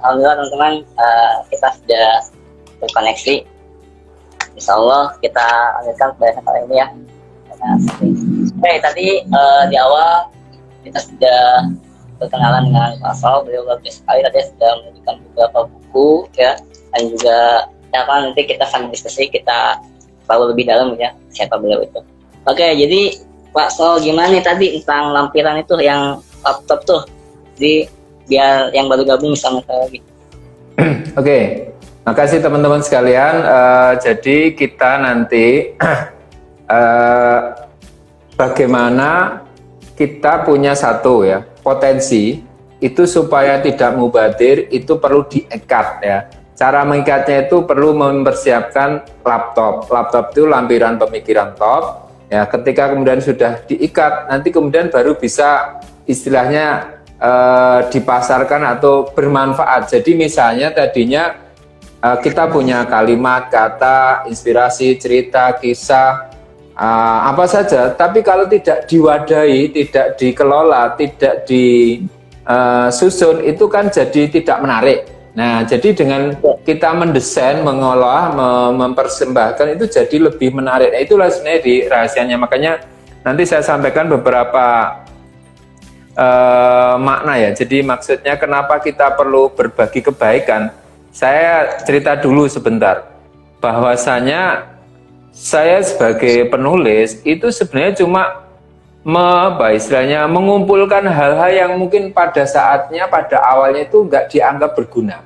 Alhamdulillah teman-teman, kita sudah terkoneksi. Insya Allah kita lanjutkan pembahasan kali ini ya. Oke, tadi di awal kita sudah berkenalan dengan Pak Sol. Beliau bagus sekali tadi sudah menunjukkan beberapa buku ya, dan juga nanti kita sambil diskusi, kita tahu lebih dalam ya siapa beliau itu. Oke, jadi Pak Sol, gimana nih tadi tentang lampiran itu yang laptop tuh, jadi biar yang baru gabung sama saya lagi. Oke, makasih teman-teman sekalian. Jadi kita nanti bagaimana kita punya satu ya potensi itu supaya tidak mubadir, itu perlu diikat ya. Cara mengikatnya itu perlu mempersiapkan laptop. Laptop itu lampiran pemikiran top. Ya, ketika kemudian sudah diikat, nanti kemudian baru bisa istilahnya dipasarkan atau bermanfaat. Jadi misalnya tadinya kita punya kalimat, kata, inspirasi, cerita, kisah, apa saja, tapi kalau tidak diwadahi, tidak dikelola, tidak disusun, itu kan jadi tidak menarik. Nah, jadi dengan kita mendesain, mengolah, mempersembahkan itu jadi lebih menarik. Nah, itulah sebenarnya di rahasianya. Makanya nanti saya sampaikan beberapa makna ya. Jadi maksudnya kenapa kita perlu berbagi kebaikan. Saya cerita dulu sebentar. Bahwasanya saya sebagai penulis itu sebenarnya cuma istilahnya mengumpulkan hal-hal yang mungkin pada saatnya, pada awalnya itu nggak dianggap berguna.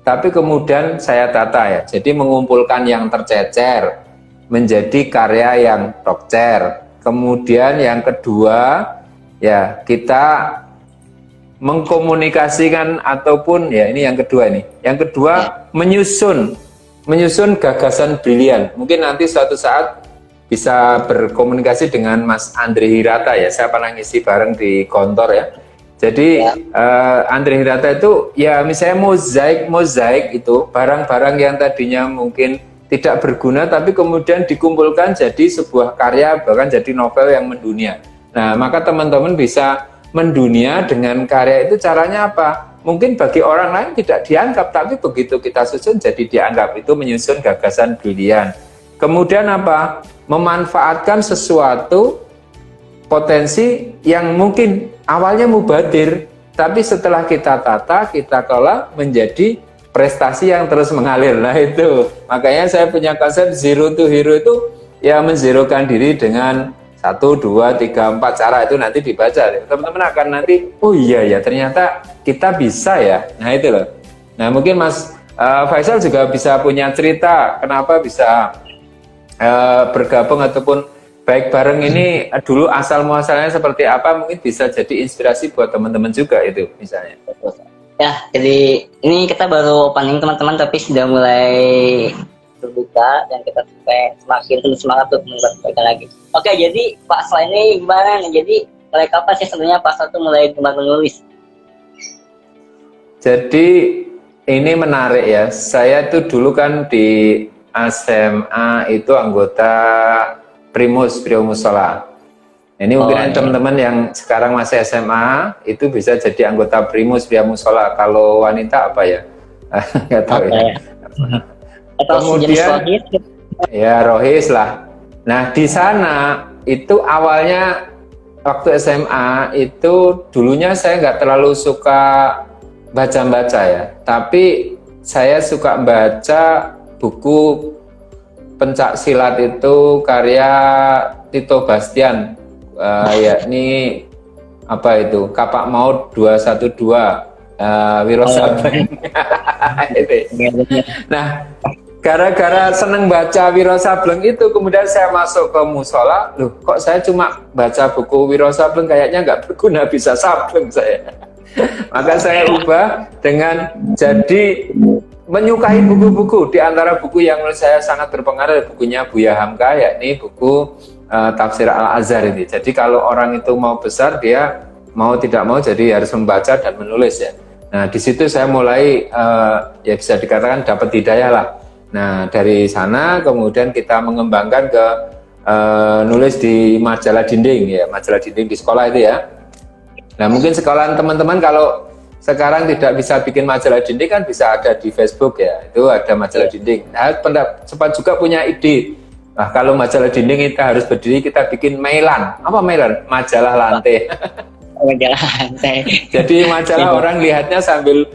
Tapi kemudian saya tata ya, jadi mengumpulkan yang tercecer menjadi karya yang tokcer. Kemudian yang kedua ya, kita mengkomunikasikan ataupun ya ini yang kedua nih. Yang kedua menyusun gagasan brilian. Mungkin nanti suatu saat bisa berkomunikasi dengan Mas Andre Hirata ya. Saya pernah ngisi bareng di kantor ya. Jadi Andre Hirata itu ya misalnya mozaik itu barang-barang yang tadinya mungkin tidak berguna tapi kemudian dikumpulkan jadi sebuah karya, bahkan jadi novel yang mendunia. Nah, maka teman-teman bisa mendunia dengan karya itu. Caranya apa? Mungkin bagi orang lain tidak dianggap, tapi begitu kita susun jadi dianggap. Itu menyusun gagasan brilian. Kemudian apa? Memanfaatkan sesuatu potensi yang mungkin awalnya mubadir, tapi setelah kita tata, kita kelola menjadi prestasi yang terus mengalir. Nah itu, makanya saya punya konsep zero to hero itu ya menzerokan diri dengan 1, 2, 3, 4 cara itu nanti dibaca. Teman-teman akan nanti, oh iya ya ternyata kita bisa ya. Nah itu loh. Nah mungkin Mas Faisal juga bisa punya cerita kenapa bisa bergabung ataupun baik bareng ini dulu asal muasalnya seperti apa, mungkin bisa jadi inspirasi buat teman-teman juga itu misalnya. Ya, jadi ini kita baru opening teman-teman, tapi sudah mulai terbuka dan kita semakin semangat untuk membuat lagi. Oke, jadi Pak Sol ini gimana nih? Jadi mulai kapan sih sebenarnya Pak Sol itu mulai gemar menulis? Jadi ini menarik ya. Saya tuh dulu kan di SMA itu anggota Primus Musola. Ini mungkin teman-teman yang sekarang masih SMA itu bisa jadi anggota Primus Musola. Kalau wanita apa ya? Nggak tahu ya. Kemudian ya Rohis lah. Nah di sana itu awalnya waktu SMA itu dulunya saya nggak terlalu suka baca-baca ya, tapi saya suka baca buku pencak silat itu karya Tito Bastian, yakni apa itu Kapak Maut 212 Wiro Sableng. Nah gara-gara seneng baca Wiro Sableng itu kemudian saya masuk ke musola. Loh kok saya cuma baca buku Wiro Sableng, kayaknya nggak berguna, bisa sableng saya. Maka saya ubah dengan jadi menyukai buku-buku. Di antara buku yang menurut saya sangat berpengaruh bukunya Buya Hamka, yakni buku Tafsir Al-Azhar ini. Jadi kalau orang itu mau besar, dia mau tidak mau jadi harus membaca dan menulis ya. Nah di situ saya mulai ya bisa dikatakan dapat hidayah lah. Nah dari sana kemudian kita mengembangkan ke nulis di majalah dinding ya, majalah dinding di sekolah itu ya. Nah mungkin sekolahan teman-teman kalau sekarang tidak bisa bikin majalah dinding kan bisa ada di Facebook ya, itu ada majalah dinding. Nah, sempat juga punya ide, nah kalau majalah dinding kita harus berdiri, kita bikin mailan. Apa mailan? Majalah lantai. Majalah lantai. Jadi majalah orang lihatnya sambil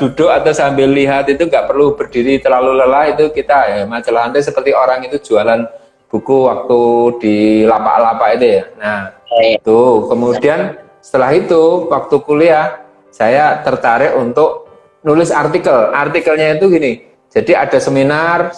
duduk atau sambil lihat, itu nggak perlu berdiri terlalu lelah, itu kita ya, majalah lantai seperti orang itu jualan buku waktu di lapak-lapak itu ya. Nah itu kemudian setelah itu waktu kuliah saya tertarik untuk nulis artikelnya itu gini. Jadi ada seminar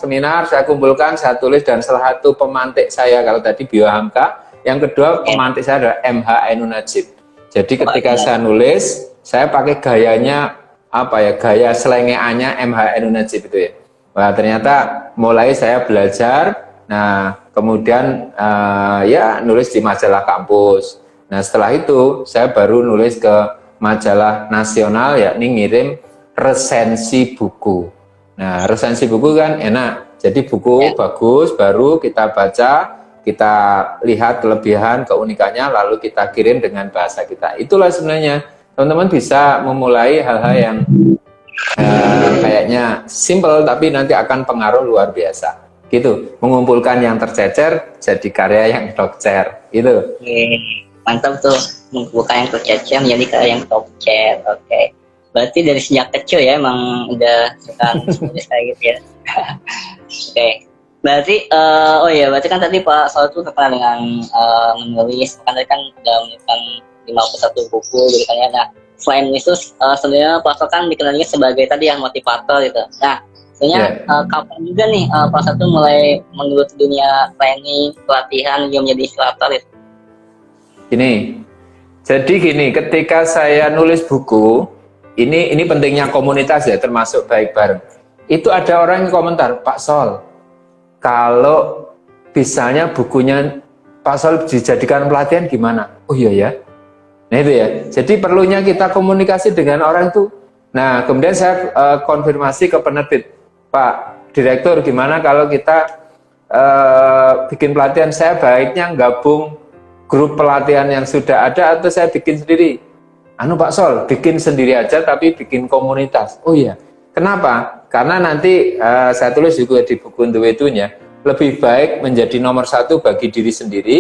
saya kumpulkan, saya tulis, dan salah satu pemantik saya kalau tadi Biohamka, yang kedua pemantik saya adalah MH Ainun Najib. Jadi ketika saya nulis, saya pakai gayanya apa ya, gaya selengeannya MH Ainun Najib itu ya. Wah ternyata mulai saya belajar, nah kemudian ya nulis di majalah kampus. Nah setelah itu saya baru nulis ke majalah nasional, yakni ngirim resensi buku. Nah resensi buku kan enak, jadi buku bagus baru kita baca, kita lihat kelebihan keunikannya, lalu kita kirim dengan bahasa kita. Itulah sebenarnya teman-teman bisa memulai hal-hal yang kayaknya simple tapi nanti akan pengaruh luar biasa gitu, mengumpulkan yang tercecer jadi karya yang dokcer itu. Mantap tuh, mengumpulkan yang tercecer menjadi karya yang dokcer. Oke. Berarti dari sejak kecil ya emang udah suka nulis kayak gitu ya. Oke. Berarti oh iya, berarti kan tadi Pak Sol tuh terkenal dengan menulis, kan tadi kan udah menuliskan 51 buku gitu kan ya. Nah selain itu sebenarnya Pak Sol kan dikenalnya sebagai tadi yang motivator gitu. Nah sebenarnya kapan juga nih Pak Sol tuh mulai menggeluti dunia training, pelatihan, hingga menjadi ilustrator gitu? Jadi gini, ketika saya nulis buku, ini pentingnya komunitas ya, termasuk baik bareng. Itu ada orang yang komentar, Pak Sol, kalau misalnya bukunya Pak Sol dijadikan pelatihan gimana? Oh iya ya. Nah itu ya. Jadi perlunya kita komunikasi dengan orang itu. Nah kemudian saya konfirmasi ke penerbit, Pak Direktur, gimana kalau kita bikin pelatihan? Saya baiknya gabung grup pelatihan yang sudah ada atau saya bikin sendiri? Pak Sol, bikin sendiri aja tapi bikin komunitas. Oh iya. Kenapa? Karena nanti saya tulis juga di buku untuk itunya, lebih baik menjadi nomor 1 bagi diri sendiri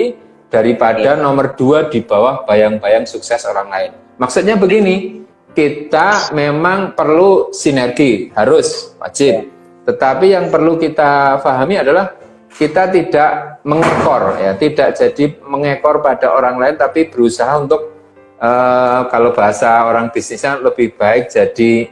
daripada nomor 2 di bawah bayang-bayang sukses orang lain. Maksudnya begini, kita memang perlu sinergi, harus, wajib. Tetapi yang perlu kita pahami adalah kita tidak mengekor ya, tidak jadi mengekor pada orang lain, tapi berusaha untuk kalau bahasa orang bisnisnya lebih baik jadi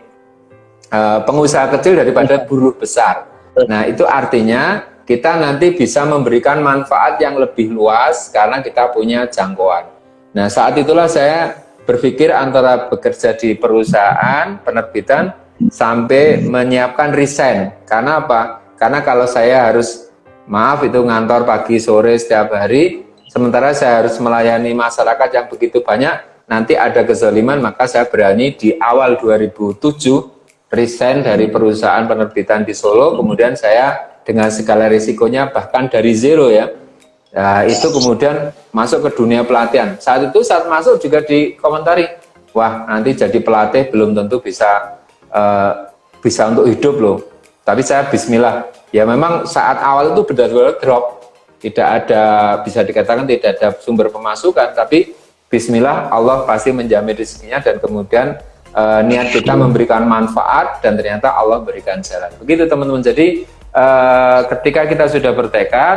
pengusaha kecil daripada buruh besar. Nah itu artinya kita nanti bisa memberikan manfaat yang lebih luas karena kita punya jangkauan. Nah saat itulah saya berpikir antara bekerja di perusahaan penerbitan sampai menyiapkan resign. Karena apa? Karena kalau saya harus itu ngantor pagi sore setiap hari, sementara saya harus melayani masyarakat yang begitu banyak, nanti ada kezaliman, maka saya berani di awal 2007 resign dari perusahaan penerbitan di Solo, kemudian saya dengan segala risikonya bahkan dari zero ya. Nah, itu kemudian masuk ke dunia pelatihan. Saat itu saat masuk juga dikomentari, wah nanti jadi pelatih belum tentu bisa untuk hidup loh. Tapi saya bismillah. Ya memang saat awal itu benar-benar drop, tidak ada, bisa dikatakan tidak ada sumber pemasukan, tapi bismillah Allah pasti menjamin rezekinya, dan kemudian niat kita memberikan manfaat dan ternyata Allah berikan jalan. Begitu teman-teman. Jadi ketika kita sudah bertekad,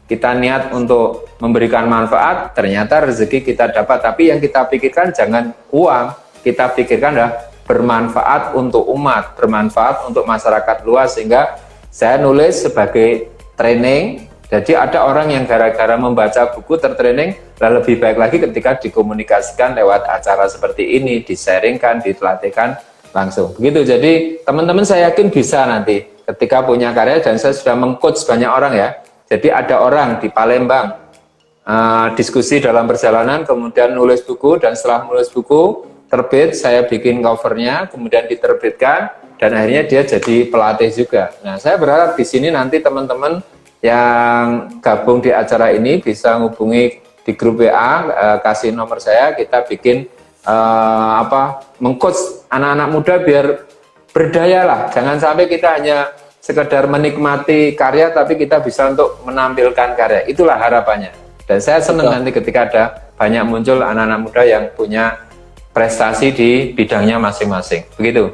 kita niat untuk memberikan manfaat, ternyata rezeki kita dapat. Tapi yang kita pikirkan jangan uang, kita pikirkan adalah bermanfaat untuk umat, bermanfaat untuk masyarakat luas. Sehingga saya nulis sebagai training. Jadi ada orang yang gara-gara membaca buku tertraining, lalu lebih baik lagi ketika dikomunikasikan lewat acara seperti ini, disaringkan, ditelatihkan langsung. Begitu. Jadi teman-teman saya yakin bisa nanti ketika punya karya, dan saya sudah meng-coach banyak orang ya. Jadi ada orang di Palembang diskusi dalam perjalanan, kemudian nulis buku, dan setelah nulis buku terbit, saya bikin covernya, kemudian diterbitkan, dan akhirnya dia jadi pelatih juga. Nah, saya berharap di sini nanti teman-teman yang gabung di acara ini bisa menghubungi di grup WA, kasih nomor saya, kita bikin mengcoach anak-anak muda biar berdaya lah. Jangan sampai kita hanya sekedar menikmati karya, tapi kita bisa untuk menampilkan karya. Itulah harapannya. Dan saya senang nanti ketika ada banyak muncul anak-anak muda yang punya prestasi di bidangnya masing-masing. Begitu.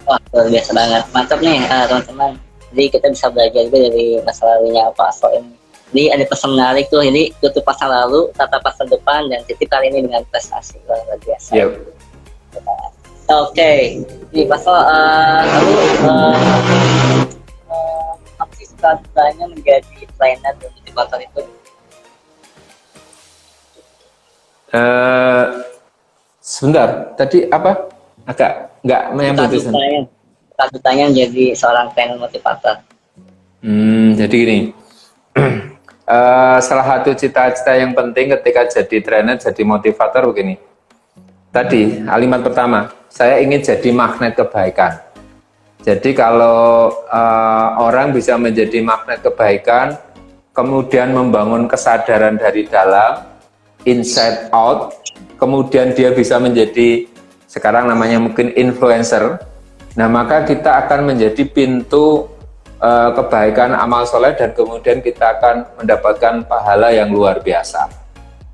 Wah, luar biasa banget. Mantap nih teman-teman. Jadi kita bisa belajar juga dari masa lalunya Pak Aso ini. Jadi ada pesan menarik tuh, ini tutup masa lalu, tata masa depan, dan titip kali ini dengan prestasi. Luar biasa. Yep. Oke. Jadi Pak Aso, lalu apa sih sebenarnya menjadi trainer dan motivator itu? Sebentar, tadi apa? Agak nggak menyambung. Lanjutannya menjadi seorang trainer motivator. Jadi gini, salah satu cita-cita yang penting ketika jadi trainer, jadi motivator begini. Tadi, kalimat pertama, saya ingin jadi magnet kebaikan. Jadi kalau orang bisa menjadi magnet kebaikan, kemudian membangun kesadaran dari dalam, inside out, kemudian dia bisa menjadi, sekarang namanya mungkin influencer. Nah, maka kita akan menjadi pintu kebaikan amal soleh, dan kemudian kita akan mendapatkan pahala yang luar biasa.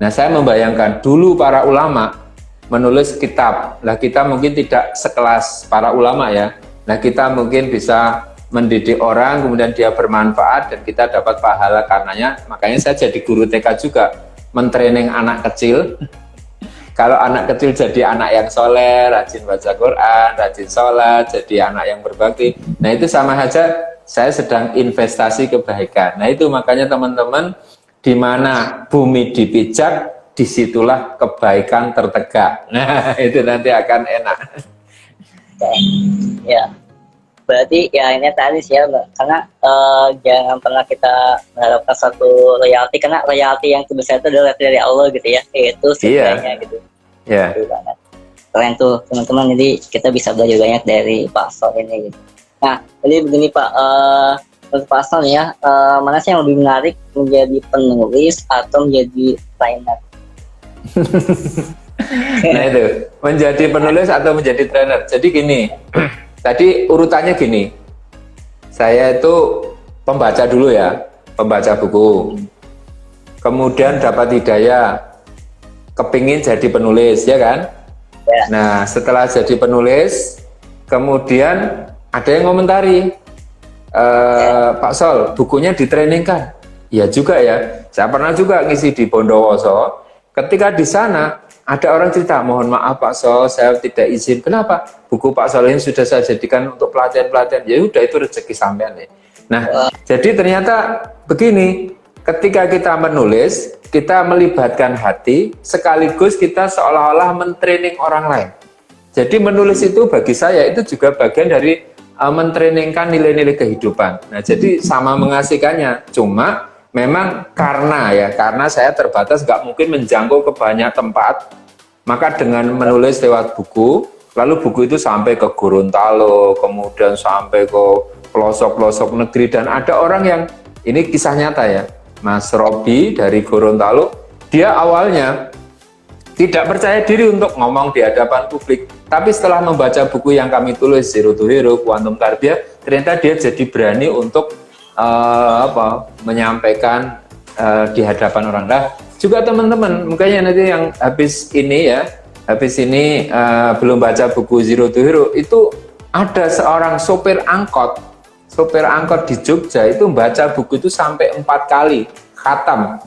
Nah, saya membayangkan dulu para ulama menulis kitab. Nah, kita mungkin tidak sekelas para ulama ya. Nah, kita mungkin bisa mendidik orang, kemudian dia bermanfaat, dan kita dapat pahala karenanya. Makanya saya jadi guru TK juga, mentraining anak kecil. Kalau anak kecil jadi anak yang soleh, rajin baca Quran, rajin sholat, jadi anak yang berbakti. Nah, itu sama saja saya sedang investasi kebaikan. Nah, itu makanya teman-teman, di mana bumi dipijak, disitulah kebaikan tertegak. Nah, itu nanti akan enak. Ya, berarti ya ini tadi sih ya, karena jangan pernah kita mengharapkan satu royalti, karena royalti yang terbesar itu adalah dari Allah gitu ya, yaitu sebenarnya gitu. Iya. Keren tuh teman-teman, jadi kita bisa belajar banyak dari Pak Aso ini gitu. Nah, jadi begini Pak, untuk Pak Aso ya, mana sih yang lebih menarik, menjadi penulis atau menjadi trainer? Nah, itu menjadi penulis atau menjadi trainer. Jadi gini, tadi urutannya gini, saya itu pembaca dulu ya, pembaca buku, kemudian dapat hidayah, kepingin jadi penulis ya kan. Ya. Nah, setelah jadi penulis, kemudian ada yang ngomentari, Pak Sol, bukunya ditrainingkan. Ya juga ya, saya pernah juga ngisi di Bondowoso. Ketika di sana ada orang cerita, mohon maaf Pak Sol, saya tidak izin. Kenapa? Buku Pak Sol ini sudah saya jadikan untuk pelatihan-pelatihan. Ya udah, itu rezeki sampean ya. Nah, jadi ternyata begini, ketika kita menulis, kita melibatkan hati, sekaligus kita seolah-olah mentraining orang lain. Jadi menulis itu bagi saya itu juga bagian dari mentrainingkan nilai-nilai kehidupan. Nah, jadi sama mengasihkannya. Cuma memang karena saya terbatas, nggak mungkin menjangkau ke banyak tempat, maka dengan menulis lewat buku, lalu buku itu sampai ke Gorontalo, kemudian sampai ke pelosok-pelosok negeri, dan ada orang yang, ini kisah nyata ya, Mas Robi dari Gorontalo, dia awalnya tidak percaya diri untuk ngomong di hadapan publik, tapi setelah membaca buku yang kami tulis, Zero to Hero, Quantum Tarbiyah, ternyata dia jadi berani untuk menyampaikan di hadapan orang. Nah, juga teman-teman, mungkin nanti yang habis ini belum baca buku Zero to Hero, itu ada seorang sopir angkot di Jogja itu membaca buku itu sampai 4 kali khatam.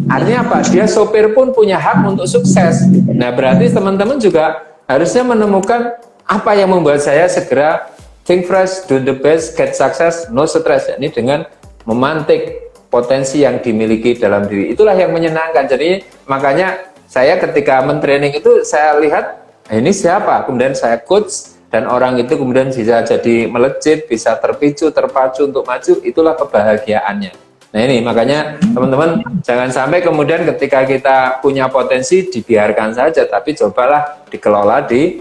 Artinya apa? Dia sopir pun punya hak untuk sukses. Nah, berarti teman-teman juga harusnya menemukan apa yang membuat saya segera think fresh, do the best, get success, no stress. Ini dengan memantik potensi yang dimiliki dalam diri. Itulah yang menyenangkan. Jadi makanya saya ketika mentraining itu saya lihat ini siapa, kemudian saya coach, dan orang itu kemudian bisa jadi melejit, bisa terpicu, terpacu untuk maju. Itulah kebahagiaannya. Nah, ini makanya teman-teman jangan sampai kemudian ketika kita punya potensi dibiarkan saja, tapi cobalah dikelola, di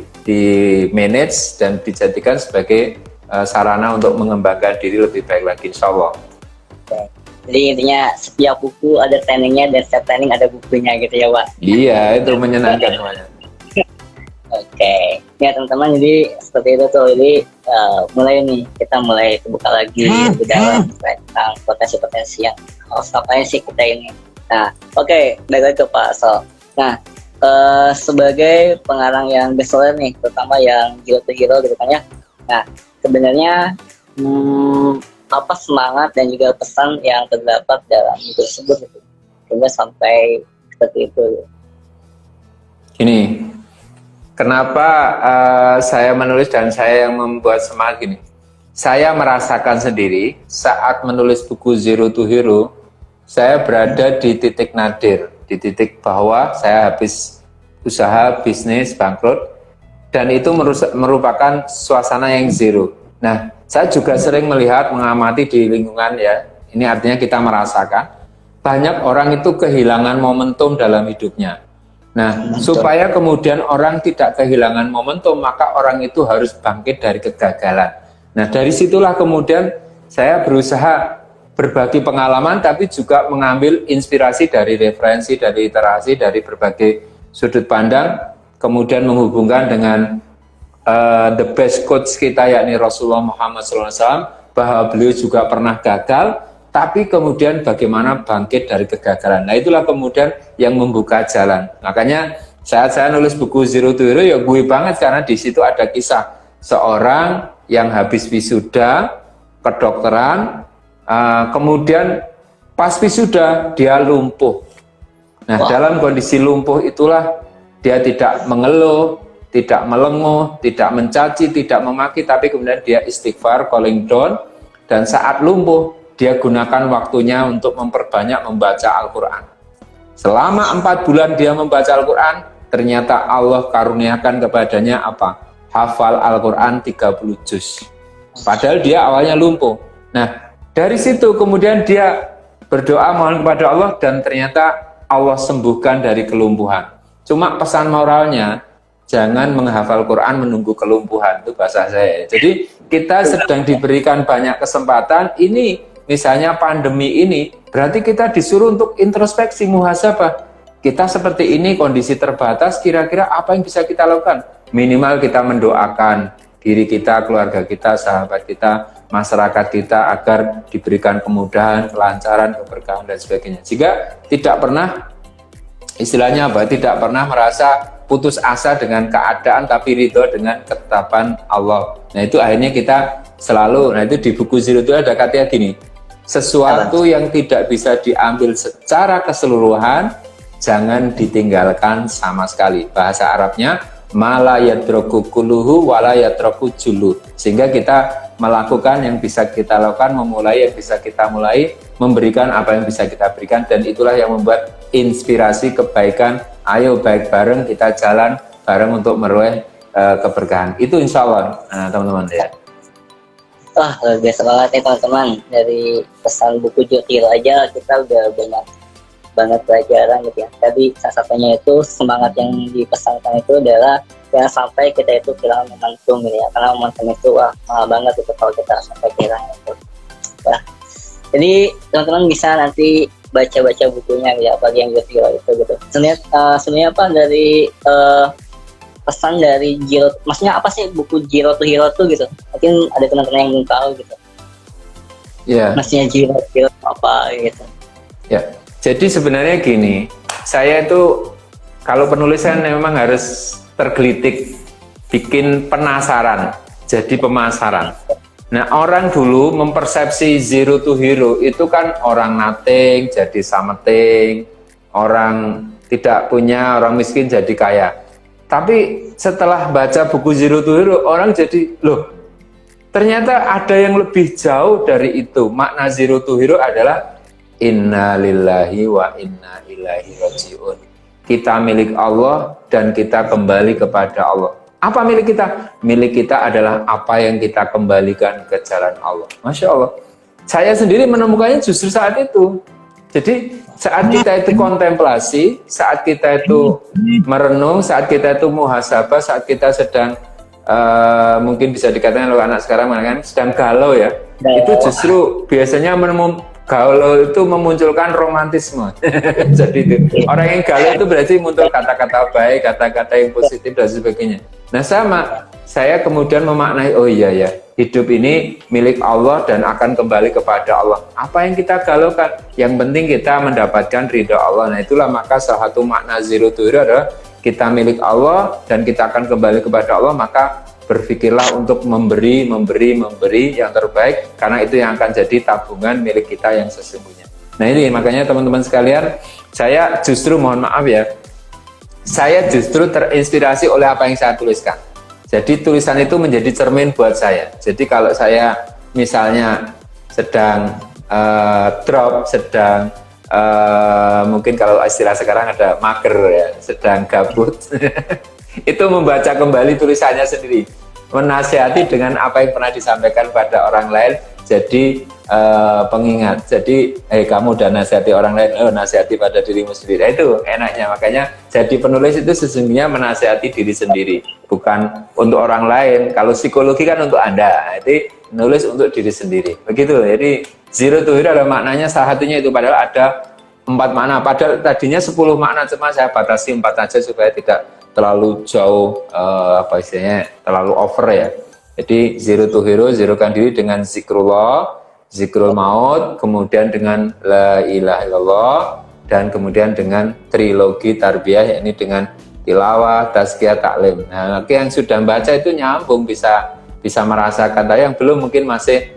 manage, dan dijadikan sebagai sarana untuk mengembangkan diri lebih baik lagi, insya Allah. Jadi intinya setiap buku ada trainingnya, dan setiap training ada bukunya gitu ya Pak. Iya, itu menyenangkan namanya. Oke, ya teman-teman, jadi seperti itu tuh. Jadi mulai nih, kita mulai terbuka lagi lebih dalam tentang potensi-potensi yang harus ngapain sih kita ini. Nah, oke, balik lagi ke Pak Sol. Nah, sebagai pengarang yang bestseller nih, terutama yang Zero to Hero gitu kan ya. Nah, sebenarnya apa semangat dan juga pesan yang terdapat dalam buku tersebut gitu, sehingga sampai seperti itu. Ini kenapa saya menulis dan saya yang membuat semangat gini. Saya merasakan sendiri saat menulis buku Zero to Hero, saya berada di titik nadir, di titik bahwa saya habis usaha, bisnis, bangkrut, dan itu merupakan suasana yang zero. Nah, saya juga sering melihat, mengamati di lingkungan ya, ini artinya kita merasakan, banyak orang itu kehilangan momentum dalam hidupnya. Nah, supaya kemudian orang tidak kehilangan momentum, maka orang itu harus bangkit dari kegagalan. Nah, dari situlah kemudian saya berusaha berbagi pengalaman, tapi juga mengambil inspirasi dari referensi, dari literasi, dari berbagai sudut pandang, kemudian menghubungkan dengan the best coach kita, yakni Rasulullah Muhammad SAW, bahwa beliau juga pernah gagal, tapi kemudian bagaimana bangkit dari kegagalan. Nah, itulah kemudian yang membuka jalan. Makanya saat saya nulis buku Zero to Hero, ya gue banget, karena di situ ada kisah seorang yang habis wisuda kedokteran, kemudian pas wisuda dia lumpuh. Nah, dalam kondisi lumpuh itulah dia tidak mengeluh, tidak melenguh, tidak mencaci, tidak memaki, tapi kemudian dia istighfar, calling down, dan saat lumpuh dia gunakan waktunya untuk memperbanyak membaca Al-Quran. Selama 4 bulan dia membaca Al-Quran, ternyata Allah karuniakan kepadanya apa? Hafal Al-Quran 30 juz. Padahal dia awalnya lumpuh. Nah, dari situ kemudian dia berdoa mohon kepada Allah, dan ternyata Allah sembuhkan dari kelumpuhan. Cuma pesan moralnya, jangan menghafal Quran menunggu kelumpuhan, itu bahasa saya. Jadi kita sedang diberikan banyak kesempatan, ini misalnya pandemi ini, berarti kita disuruh untuk introspeksi, muhasabah. Kita seperti ini, kondisi terbatas, kira-kira apa yang bisa kita lakukan? Minimal kita mendoakan diri kita, keluarga kita, sahabat kita, masyarakat kita, agar diberikan kemudahan, kelancaran, keberkahan, dan sebagainya. Jika tidak pernah, istilahnya apa, tidak pernah merasa putus asa dengan keadaan, tapi ridho dengan ketetapan Allah. Nah, itu akhirnya kita selalu, nah itu di buku Zero itu ada katanya gini, sesuatu yang tidak bisa diambil secara keseluruhan, jangan ditinggalkan sama sekali. Bahasa Arabnya, mala yadroku kuluhu wala yadroku julu. Sehingga kita melakukan yang bisa kita lakukan, memulai yang bisa kita mulai, memberikan apa yang bisa kita berikan, dan itulah yang membuat inspirasi kebaikan. Ayo baik bareng, kita jalan bareng untuk meroleh keberkahan. Itu insya Allah, teman-teman ya. Wah, luar biasa banget ya teman-teman. Dari pesan buku Jokil aja kita udah banyak banget pelajaran gitu ya. Tadi salah satunya itu semangat yang dipesankan itu adalah jangan sampai kita itu kehilangan momentum gitu ya. Karena momentum itu mahal banget itu kalau kita sampai kehilangan itu. Nah, jadi teman-teman bisa nanti baca-baca bukunya ya, apalagi yang Jokil itu gitu. Sebenarnya apa dari pesan dari Zero, maksudnya apa sih buku Zero to Hero tuh gitu? Mungkin ada teman-teman yang belum tahu gitu. Ya. Maksudnya Zero to Hero apa gitu? Ya. Jadi sebenarnya gini, saya itu kalau penulisan memang harus tergelitik, bikin penasaran, jadi pemasaran. Nah, orang dulu mempersepsi Zero to Hero itu kan orang nothing jadi something, orang tidak punya, orang miskin jadi kaya. Tapi setelah baca buku Zero to Hero, orang jadi, loh, ternyata ada yang lebih jauh dari itu. Makna Zero to Hero adalah inna lillahi wa inna ilaihi raji'un. Kita milik Allah dan kita kembali kepada Allah. Apa milik kita? Milik kita adalah apa yang kita kembalikan ke jalan Allah. Masya Allah. Saya sendiri menemukannya justru saat itu. Jadi saat kita itu kontemplasi, saat kita itu merenung, saat kita itu muhasabah, saat kita sedang mungkin bisa dikatakan oleh anak sekarang kan sedang galau ya. Itu justru biasanya galau itu memunculkan romantisme. Jadi itu orang yang galau itu berarti muncul kata-kata baik, kata-kata yang positif dan sebagainya. Nah sama, saya kemudian memaknai, oh iya ya, hidup ini milik Allah dan akan kembali kepada Allah. Apa yang kita galaukan? Yang penting kita mendapatkan ridha Allah. Nah itulah maka salah satu makna zero to hero adalah kita milik Allah dan kita akan kembali kepada Allah, maka berpikirlah untuk memberi yang terbaik, karena itu yang akan jadi tabungan milik kita yang sesungguhnya. Nah ini makanya teman-teman sekalian, saya justru mohon maaf ya, saya justru terinspirasi oleh apa yang saya tuliskan. Jadi tulisan itu menjadi cermin buat saya. Jadi kalau saya misalnya sedang drop, sedang mungkin kalau istilah sekarang ada mager ya, sedang gabut, itu membaca kembali tulisannya sendiri, menasihati dengan apa yang pernah disampaikan pada orang lain, jadi pengingat. Jadi kamu udah nasihati orang lain, nasihati pada dirimu sendiri. Nah, itu enaknya. Makanya jadi penulis itu sesungguhnya menasihati diri sendiri, bukan untuk orang lain. Kalau psikologi kan untuk Anda, jadi menulis untuk diri sendiri. Begitu. Jadi zero to hero ada maknanya, salah satunya itu, padahal ada 4 makna. Padahal tadinya 10 makna, cuma saya batasi 4 aja supaya tidak terlalu jauh, apa istilahnya, terlalu over ya. Jadi zero to hero, zerokan diri dengan zikrullah, zikrul maut, kemudian dengan la ilaha illallah, dan kemudian dengan trilogi tarbiyah, yakni dengan tilawah, tazkiyah, taklim. Nah, yang sudah membaca itu nyambung, bisa merasakan. Tapi yang belum mungkin masih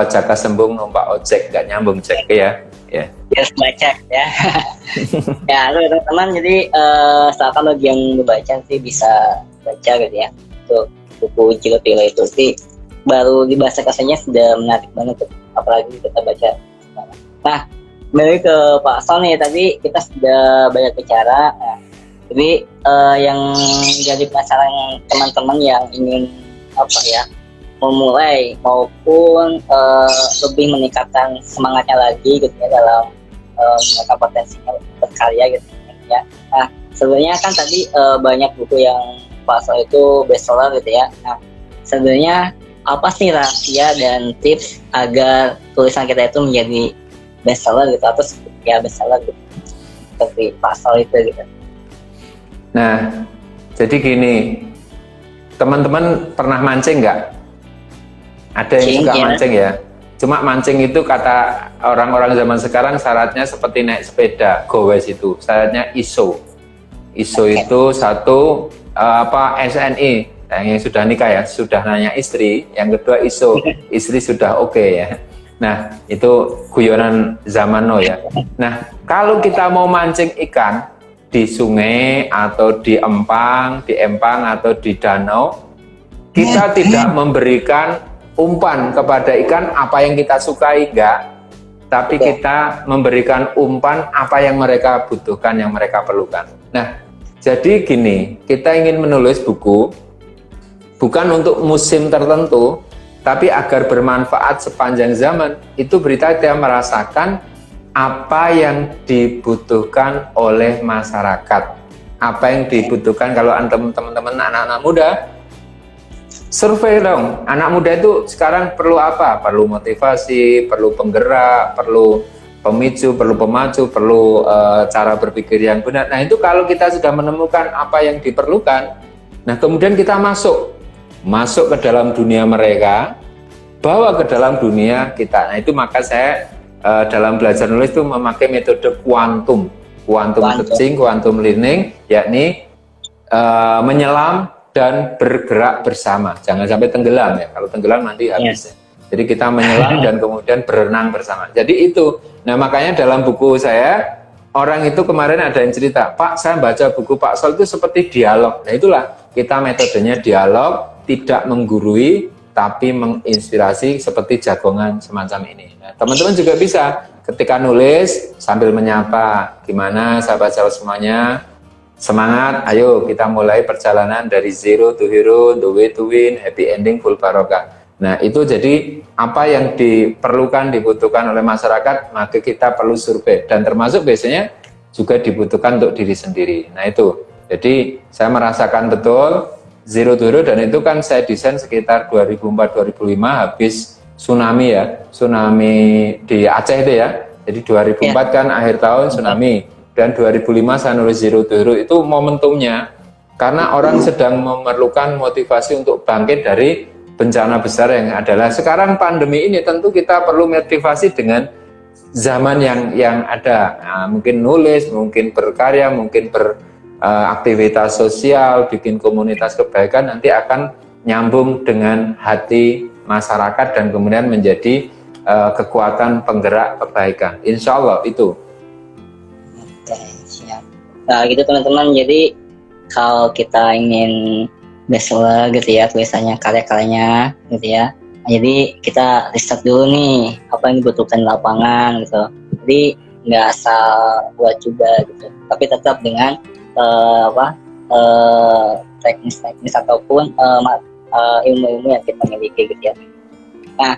jaka sembung numpak ojek, nggak nyambung cek ya. Yes, baca ya. Ya, teman-teman, jadi silakan bagi yang membaca sih bisa baca gitu ya. Untuk buku Zero to Hero itu sih baru di bahasa kasarnya sudah menarik banget, apalagi kita baca. Nah, kembali ke Pak Sol nih, tadi kita sudah banyak bicara. Nah, jadi yang jadi penasaran teman-teman yang ingin memulai maupun lebih meningkatkan semangatnya lagi gitu ya dalam mereka potensinya berkarya gitu ya. Nah, sebenarnya kan tadi banyak buku yang Pak Sol itu bestseller gitu ya. Nah, sebenarnya apa sih rahasia dan tips agar tulisan kita itu menjadi bestseller gitu, atau ya bestseller gitu, seperti Pak Sol itu gitu. Nah, jadi gini, teman-teman pernah mancing nggak? Ada yang suka mancing ya? Cuma mancing itu kata orang-orang zaman sekarang syaratnya seperti naik sepeda, gowes itu, syaratnya ISO. ISO itu satu SNI, yang sudah nikah ya, sudah nanya istri. Yang kedua ISO, istri sudah oke ya. Nah, itu guyonan zaman now ya. Nah, kalau kita mau mancing ikan di sungai atau di empang atau di danau, kita tidak memberikan umpan kepada ikan apa yang kita sukai, enggak. Tapi kita memberikan umpan apa yang mereka butuhkan, yang mereka perlukan. Nah, jadi gini, kita ingin menulis buku bukan untuk musim tertentu, tapi agar bermanfaat sepanjang zaman. Itu berita kita merasakan apa yang dibutuhkan oleh masyarakat. Apa yang dibutuhkan kalau teman-teman anak-anak muda, survei dong. Anak muda itu sekarang perlu apa? Perlu motivasi, perlu penggerak, perlu pemicu, perlu pemacu, perlu cara berpikir yang benar. Nah itu kalau kita sudah menemukan apa yang diperlukan, nah kemudian kita masuk ke dalam dunia mereka, bawa ke dalam dunia kita. Nah itu maka saya dalam belajar nulis itu memakai metode kuantum teaching, quantum learning, yakni menyelam dan bergerak bersama. Jangan sampai tenggelam ya. Kalau tenggelam nanti habis ya. Jadi kita menyelam dan kemudian berenang bersama. Jadi itu. Nah makanya dalam buku saya, orang itu kemarin ada yang cerita, Pak saya baca buku Pak Sol itu seperti dialog. Nah itulah kita metodenya dialog, tidak menggurui, tapi menginspirasi seperti jagongan semacam ini. Nah, teman-teman juga bisa ketika nulis sambil menyapa, gimana sahabat-sahabat semuanya, semangat, ayo kita mulai perjalanan dari zero to hero, the way to win, happy ending, full barokah. Nah itu jadi apa yang diperlukan, dibutuhkan oleh masyarakat, maka kita perlu survei, dan termasuk biasanya juga dibutuhkan untuk diri sendiri. Nah itu, jadi saya merasakan betul zero to hero, dan itu kan saya desain sekitar 2004-2005, habis tsunami ya, tsunami di Aceh itu ya. Jadi 2004 kan akhir tahun tsunami, dan 2005 saya nulis Zero to Hero. Itu momentumnya karena orang sedang memerlukan motivasi untuk bangkit dari bencana besar yang adalah sekarang pandemi ini. Tentu kita perlu motivasi dengan zaman yang ada. Nah, mungkin nulis, mungkin berkarya, mungkin beraktivitas sosial, bikin komunitas kebaikan, nanti akan nyambung dengan hati masyarakat dan kemudian menjadi kekuatan penggerak kebaikan. Insya Allah itu. Oke, siap. Nah, gitu teman-teman. Jadi kalau kita ingin bestseller gitu ya, tulisannya, karya-karyanya gitu ya. Jadi kita riset dulu nih apa yang dibutuhkan di lapangan gitu. Jadi nggak asal buat juga gitu, tapi tetap dengan teknis-teknis ataupun ilmu-ilmu yang kita miliki gitu ya. Nah,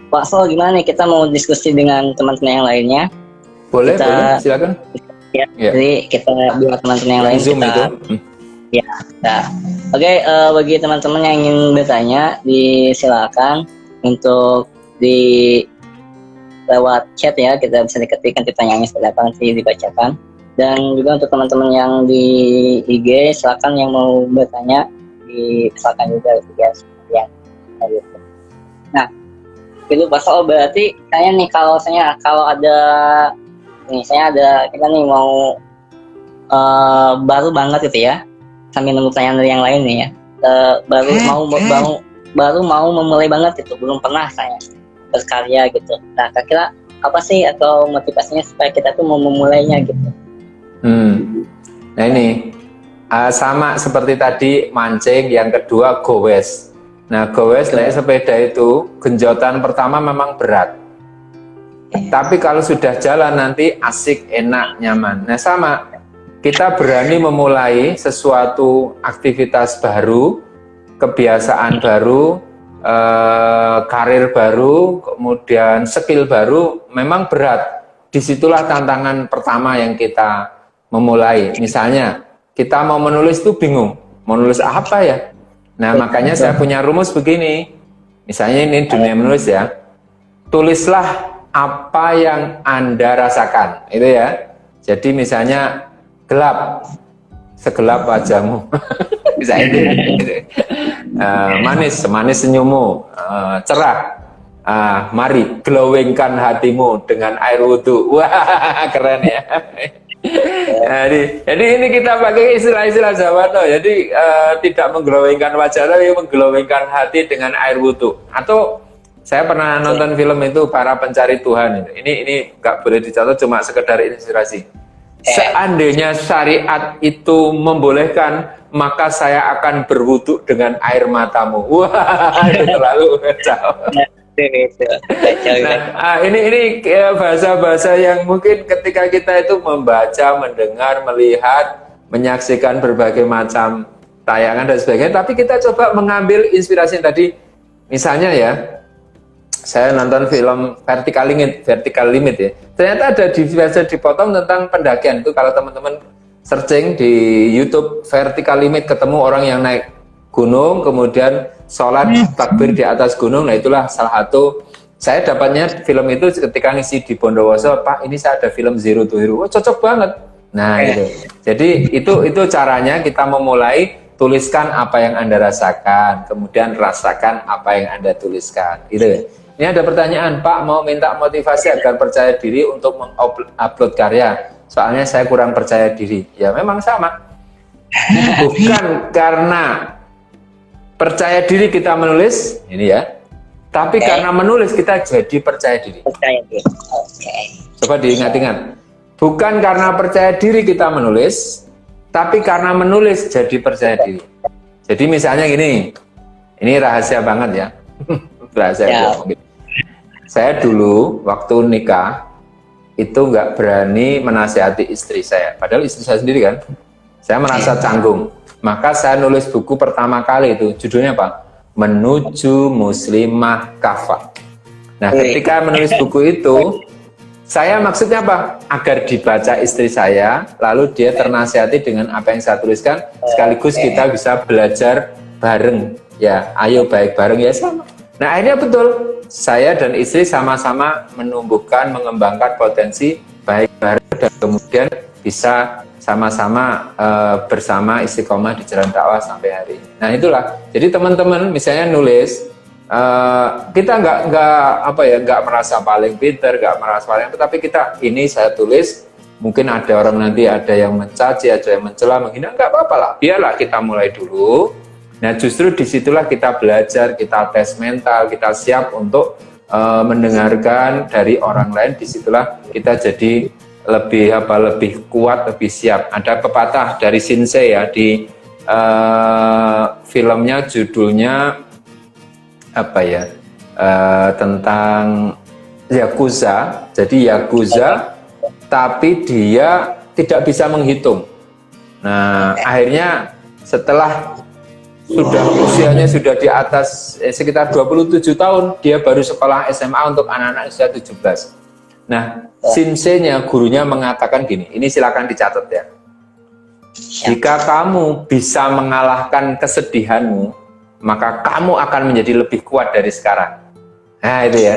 Pak Sol, gimana nih, kita mau diskusi dengan teman-teman yang lainnya? Boleh, silakan. Ya, jadi kita buat teman-teman yang lain Zoom kita itu. ya. Nah, oke, bagi teman-teman yang ingin bertanya, disilakan untuk lewat chat ya, kita bisa diketikkan pertanyaannya seperti apa, nanti dibacakan. Dan juga untuk teman-teman yang di IG, silakan yang mau bertanya silakan juga ya, gitu. Nah, itu Pak Sol, berarti saya nih kalau ada nih, kita nih mau baru banget gitu ya, sambil nunggu pertanyaan dari yang lain nih ya, baru mau memulai banget gitu, belum pernah saya berkarya gitu. Nah, kira-kira apa sih atau motivasinya supaya kita tuh mau memulainya gitu? Nah ini sama seperti tadi mancing, yang kedua gowes. Nah, gowes naik sepeda itu genjotan pertama memang berat. Tapi kalau sudah jalan nanti asik, enak, nyaman. Nah sama, kita berani memulai sesuatu aktivitas baru, kebiasaan baru, karir baru, kemudian skill baru, memang berat. Disitulah tantangan pertama yang kita memulai. Misalnya, kita mau menulis itu bingung, mau nulis apa ya? Nah makanya saya punya rumus begini. Misalnya ini dunia menulis ya, tulislah apa yang Anda rasakan, itu ya. Jadi misalnya gelap, segelap wajahmu. Misalnya gitu. Manis senyummu. Cerah, mari glowingkan hatimu dengan air wudhu. Wah, keren ya. Jadi ini kita pakai istilah-istilah Jawa tuh. Jadi tidak mengglowingkan wajah, tapi mengglowingkan hati dengan air wudhu. Atau saya pernah nonton film itu Para Pencari Tuhan. Ini nggak boleh dicatat, cuma sekedar inspirasi. Seandainya syariat itu membolehkan, maka saya akan berwudu dengan air matamu. Wah, itu terlalu jauh. Nah, ini bahasa-bahasa yang mungkin ketika kita itu membaca, mendengar, melihat, menyaksikan berbagai macam tayangan dan sebagainya, tapi kita coba mengambil inspirasi tadi. Misalnya ya, saya nonton film Vertical Limit ya. Ternyata ada bisa dipotong tentang pendakian. Itu kalau teman-teman searching di YouTube Vertical Limit, ketemu orang yang naik gunung, kemudian sholat takbir di atas gunung. Nah itulah salah satu. Saya dapatnya film itu ketika ngisi di Bondowoso, Pak, ini saya ada film Zero to Hero. Oh, cocok banget. Nah itu. Jadi itu caranya kita memulai. Tuliskan apa yang Anda rasakan, kemudian rasakan apa yang Anda tuliskan. Gitu. Ini ada pertanyaan, Pak, mau minta motivasi agar percaya diri untuk mengupload karya. Soalnya saya kurang percaya diri. Ya memang sama. Bukan karena percaya diri kita menulis, ini ya. Tapi karena menulis kita jadi percaya diri. Percaya diri. Coba diingat-ingat. Bukan karena percaya diri kita menulis, tapi karena menulis jadi percaya diri. Jadi misalnya gini, ini rahasia banget ya. Rahasia mungkin. Saya dulu waktu nikah itu nggak berani menasihati istri saya, padahal istri saya sendiri kan. Saya merasa canggung, maka saya nulis buku pertama kali itu, judulnya apa? Menuju Muslimah Kafah. Nah, ketika menulis buku itu, saya maksudnya apa? Agar dibaca istri saya, lalu dia ternasihati dengan apa yang saya tuliskan, sekaligus kita bisa belajar bareng. Ya, ayo baik bareng ya sama. Nah akhirnya betul, saya dan istri sama-sama menumbuhkan, mengembangkan potensi baik bareng dan kemudian bisa sama-sama bersama istiqomah di jalan dakwah sampai hari ini. Nah itulah, jadi teman-teman misalnya nulis, kita nggak merasa paling pinter, nggak merasa paling, tetapi kita ini saya tulis, mungkin ada orang nanti ada yang mencaci, ada yang mencela, menghina, nggak apa-apa lah, biarlah kita mulai dulu. Nah justru disitulah kita belajar, kita tes mental, kita siap untuk mendengarkan dari orang lain. Disitulah kita jadi lebih kuat, lebih siap. Ada pepatah dari Shinsei ya di filmnya, judulnya apa ya, tentang Yakuza. Jadi Yakuza tapi dia tidak bisa menghitung. Nah akhirnya setelah usianya sudah di atas sekitar 27 tahun, dia baru sekolah SMA untuk anak-anak usia 17. Nah, Shinsei-nya, gurunya mengatakan gini, ini silakan dicatat ya. Jika kamu bisa mengalahkan kesedihanmu, maka kamu akan menjadi lebih kuat dari sekarang. Nah, itu ya.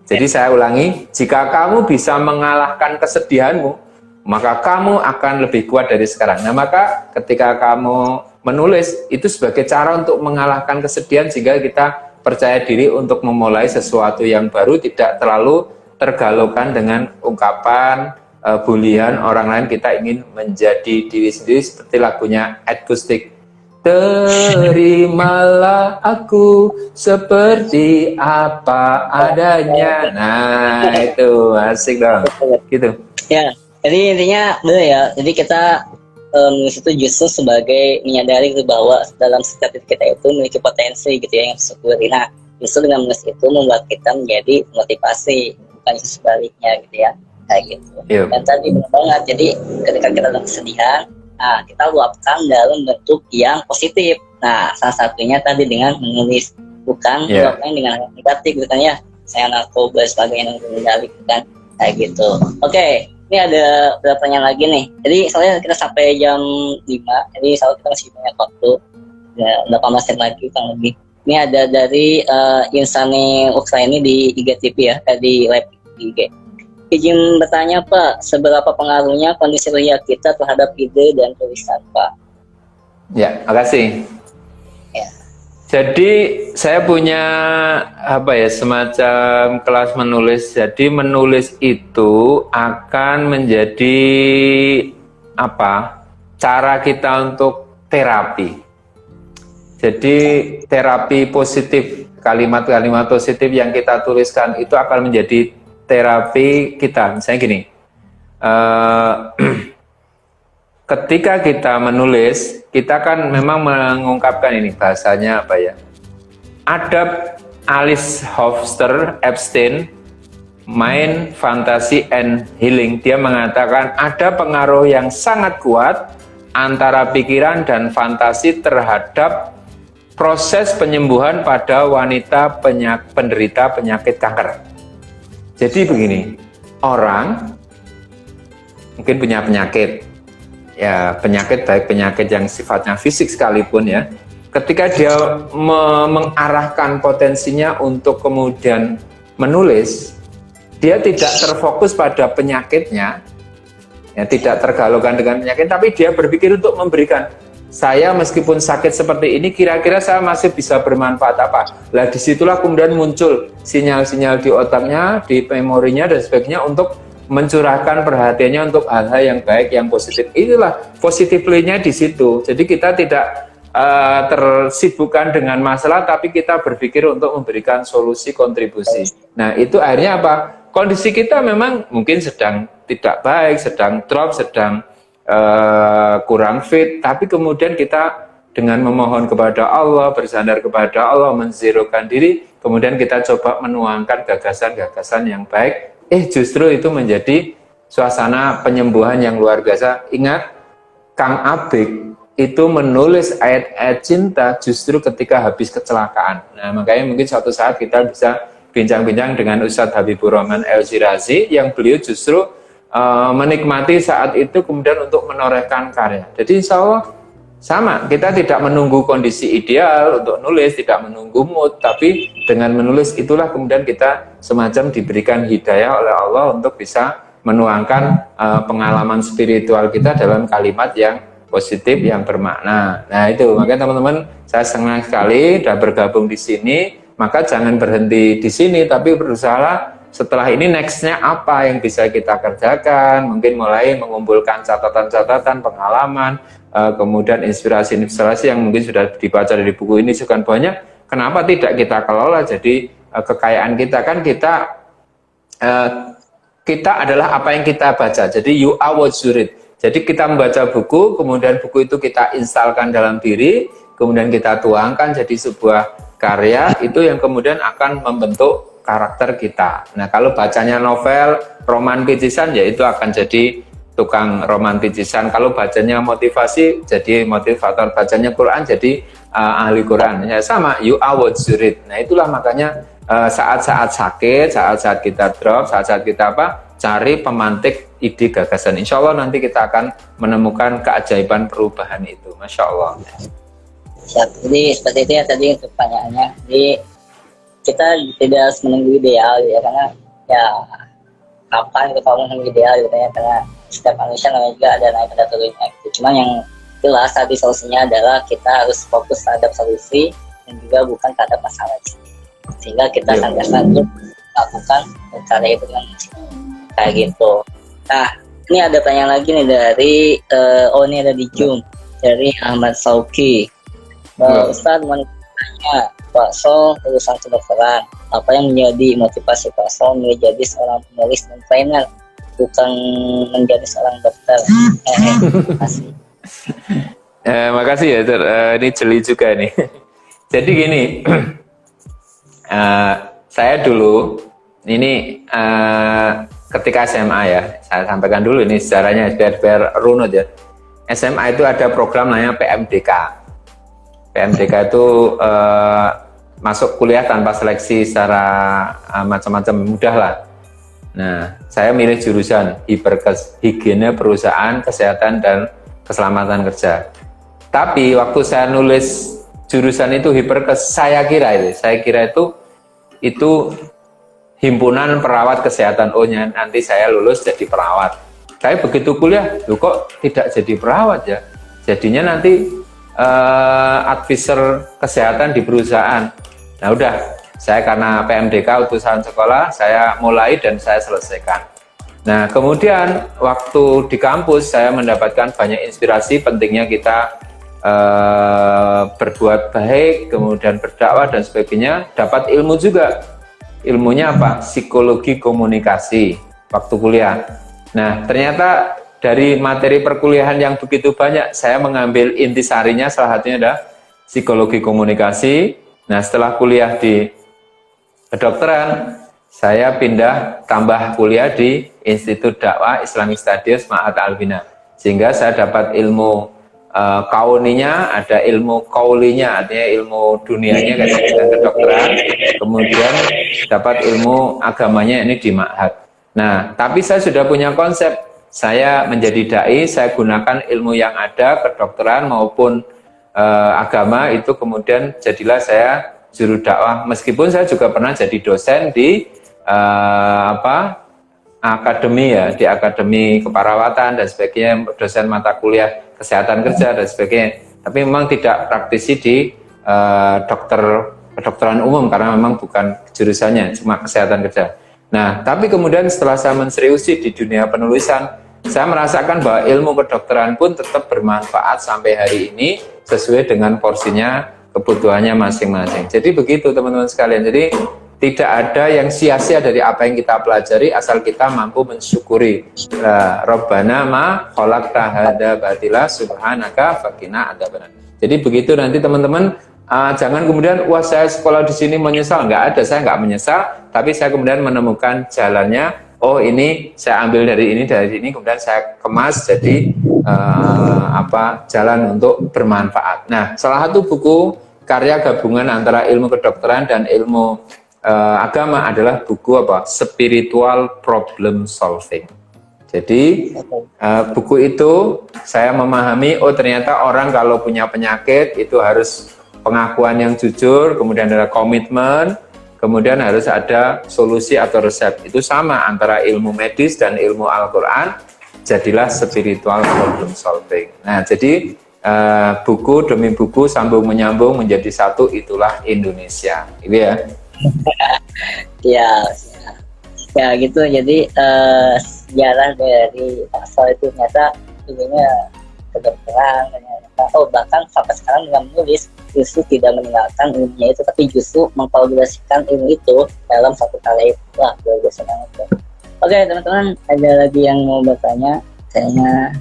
Jadi saya ulangi, jika kamu bisa mengalahkan kesedihanmu, maka kamu akan lebih kuat dari sekarang. Nah, maka ketika kamu menulis itu sebagai cara untuk mengalahkan kesedihan sehingga kita percaya diri untuk memulai sesuatu yang baru, tidak terlalu tergalaukan dengan ungkapan bulian orang lain. Kita ingin menjadi diri sendiri seperti lagunya Acoustic. Terimalah aku seperti apa adanya. Nah itu asik dong gitu ya. Jadi intinya benar ya, jadi kita menulis itu justru sebagai menyadari bahwa dalam setiap diri kita itu memiliki potensi gitu ya yang disyukuri. Nah justru dengan menulis itu membuat kita menjadi motivasi, bukan sebaliknya gitu ya, kayak gitu. Dan tadi benar banget, jadi ketika kita dalam kesedihan, nah kita luapkan dalam bentuk yang positif. Nah salah satunya tadi dengan menulis, bukan luapkan dengan hal negatif gitu kan ya, saya narkoba sebagainya gitu kan, kayak gitu. Oke. Ini ada beberapa pertanyaan lagi nih. Jadi soalnya kita sampai jam 5, jadi soalnya kita masih banyak waktu. Ya, 18 menit lagi kurang lebih. Ini ada dari Insani Ukraini di IGTV ya, di live IG. Izin bertanya Pak, seberapa pengaruhnya kondisi riak kita terhadap ide dan tulisan Pak? Ya, makasih. Ya. Jadi saya punya semacam kelas menulis. Jadi menulis itu akan menjadi cara kita untuk terapi. Jadi terapi positif, kalimat-kalimat positif yang kita tuliskan itu akan menjadi terapi kita. Misalnya gini, ketika kita menulis, kita kan memang mengungkapkan ini bahasanya Adab Alice Hofstede Epstein, Mind, Fantasy and Healing. Dia mengatakan ada pengaruh yang sangat kuat antara pikiran dan fantasi terhadap proses penyembuhan pada wanita penderita penyakit kanker. Jadi begini, orang mungkin punya penyakit. Ya, penyakit baik penyakit yang sifatnya fisik sekalipun ya, ketika dia mengarahkan potensinya untuk kemudian menulis, dia tidak terfokus pada penyakitnya, ya, tidak tergalaukan dengan penyakit, tapi dia berpikir untuk memberikan, saya meskipun sakit seperti ini, kira-kira saya masih bisa bermanfaat apa? Lah disitulah kemudian muncul sinyal-sinyal di otaknya, di memorinya dan sebagainya untuk mencurahkan perhatiannya untuk hal-hal yang baik, yang positif. Itulah positifly-nya di situ. Jadi kita tidak tersibukkan dengan masalah, tapi kita berpikir untuk memberikan solusi, kontribusi. Nah itu akhirnya apa? Kondisi kita memang mungkin sedang tidak baik, sedang drop, sedang kurang fit, tapi kemudian kita dengan memohon kepada Allah, bersandar kepada Allah, menzerokan diri, kemudian kita coba menuangkan gagasan-gagasan yang baik. Justru itu menjadi suasana penyembuhan yang luar biasa. Ingat, Kang Abik itu menulis ayat-ayat cinta justru ketika habis kecelakaan. Nah, makanya mungkin suatu saat kita bisa bincang-bincang dengan Ustadz Habibur Rahman El-Shirazi yang beliau justru menikmati saat itu kemudian untuk menorehkan karya. Jadi insya Allah sama, kita tidak menunggu kondisi ideal untuk nulis, tidak menunggu mood, tapi dengan menulis itulah kemudian kita semacam diberikan hidayah oleh Allah untuk bisa menuangkan pengalaman spiritual kita dalam kalimat yang positif, yang bermakna. Nah itu, makanya teman-teman, saya senang sekali sudah bergabung di sini. Maka jangan berhenti di sini, tapi berusaha setelah ini nextnya apa yang bisa kita kerjakan. Mungkin mulai mengumpulkan catatan-catatan, pengalaman, kemudian inspirasi-inspirasi yang mungkin sudah dibaca dari buku ini sekian banyak. Kenapa tidak kita kelola jadi kekayaan kita? Kan kita adalah apa yang kita baca. Jadi you are what you read. Jadi kita membaca buku, kemudian buku itu kita instalkan dalam diri, kemudian kita tuangkan jadi sebuah karya, itu yang kemudian akan membentuk karakter kita. Nah kalau bacanya novel, roman picisan, ya itu akan jadi tukang roman picisan. Kalau bacanya motivasi, jadi motivator. Bacanya Quran, jadi ahli Quran. Ya sama, you are what you read. Nah itulah makanya saat-saat sakit, saat-saat kita drop, saat-saat kita cari pemantik ide gagasan. Insya Allah nanti kita akan menemukan keajaiban perubahan itu. Masya Allah. Siap. Jadi seperti itu ya tadi untuk pertanyaannya. Jadi kita tidak harus menunggu ideal ya, karena ya kapan kita menunggu ideal gitu ya, karena setiap manusia namanya juga ada naik ada turunnya gitu. Cuma yang jelas tadi solusinya adalah kita harus fokus terhadap solusi dan juga bukan terhadap masalah, sehingga kita sangat untuk melakukan cara itu dengan kayak gitu. Nah ini ada pertanyaan lagi nih dari ini ada di Zoom dari Ahmad Sauki. Ustadz mau tanya, Pak Sol lulusan kedokteran, apa yang menjadi motivasi Pak Sol menjadi seorang penulis dan trainer, bukan menjadi seorang dokter? Makasih. Makasih ya, ini jeli juga nih. Jadi gini, saya dulu ini ketika SMA ya, saya sampaikan dulu ini sejarahnya biar runut ya. SMA itu ada program namanya PMDK. PMDK itu masuk kuliah tanpa seleksi secara macam-macam, mudah lah. Nah, saya milih jurusan higiene perusahaan, kesehatan dan keselamatan kerja. Tapi waktu saya nulis jurusan itu hiperkes, saya kira itu himpunan perawat kesehatan. Oh, nanti saya lulus jadi perawat. Tapi begitu kuliah, loh kok tidak jadi perawat ya? Jadinya nanti advisor kesehatan di perusahaan. Nah udah, saya karena PMDK utusan sekolah, saya mulai dan saya selesaikan. Nah kemudian waktu di kampus saya mendapatkan banyak inspirasi pentingnya kita berbuat baik, kemudian berdakwah dan sebagainya. Dapat ilmu juga. Ilmunya apa? Psikologi komunikasi waktu kuliah. Nah ternyata dari materi perkuliahan yang begitu banyak, saya mengambil intisarinya, salah satunya adalah psikologi komunikasi. Nah, setelah kuliah di kedokteran, saya pindah tambah kuliah di Institut Dakwah Islamic Studies Ma'had Al-Bina. Sehingga saya dapat ilmu kauninya, ada ilmu kaulinya, artinya ilmu dunianya kayak dengan kedokteran. Kemudian dapat ilmu agamanya ini di Ma'had. Nah, tapi saya sudah punya konsep. Saya menjadi dai, saya gunakan ilmu yang ada, kedokteran maupun agama, itu kemudian jadilah saya juru dakwah. Meskipun saya juga pernah jadi dosen di akademi ya, di akademi keperawatan dan sebagainya, dosen mata kuliah kesehatan kerja dan sebagainya. Tapi memang tidak praktisi di kedokteran umum karena memang bukan jurusannya, cuma kesehatan kerja. Nah, tapi kemudian setelah saya menseriusi di dunia penulisan, saya merasakan bahwa ilmu kedokteran pun tetap bermanfaat sampai hari ini sesuai dengan porsinya, kebutuhannya masing-masing. Jadi begitu teman-teman sekalian. Jadi tidak ada yang sia-sia dari apa yang kita pelajari asal kita mampu mensyukuri. Rabbana ma khalaqta hadza batila subhanaka faqina adzabannar. Jadi begitu nanti teman-teman, jangan kemudian wah saya sekolah di sini menyesal. Nggak ada, saya nggak menyesal, tapi saya kemudian menemukan jalannya. Oh ini saya ambil dari ini, kemudian saya kemas jadi jalan untuk bermanfaat. Nah, salah satu buku karya gabungan antara ilmu kedokteran dan ilmu agama adalah buku Spiritual Problem Solving. Jadi buku itu saya memahami, oh ternyata orang kalau punya penyakit itu harus pengakuan yang jujur, kemudian ada komitmen, kemudian harus ada solusi atau resep. Itu sama antara ilmu medis dan ilmu Al-Quran, jadilah spiritual problem solving. Nah, jadi buku demi buku sambung menyambung menjadi satu, itulah Indonesia. Gitu ya. Ya, ya gitu. Jadi sejarah dari Pak Sol itu ternyata ininya kedokteran, ternyata bahkan sampai sekarang dengan menulis justru tidak meninggalkan ilmunya itu, tapi justru mengkolaborasikan ilmu itu dalam satu karya itu. Wah, luar biasa banget. Oke teman-teman, ada lagi yang mau bertanya? Kayaknya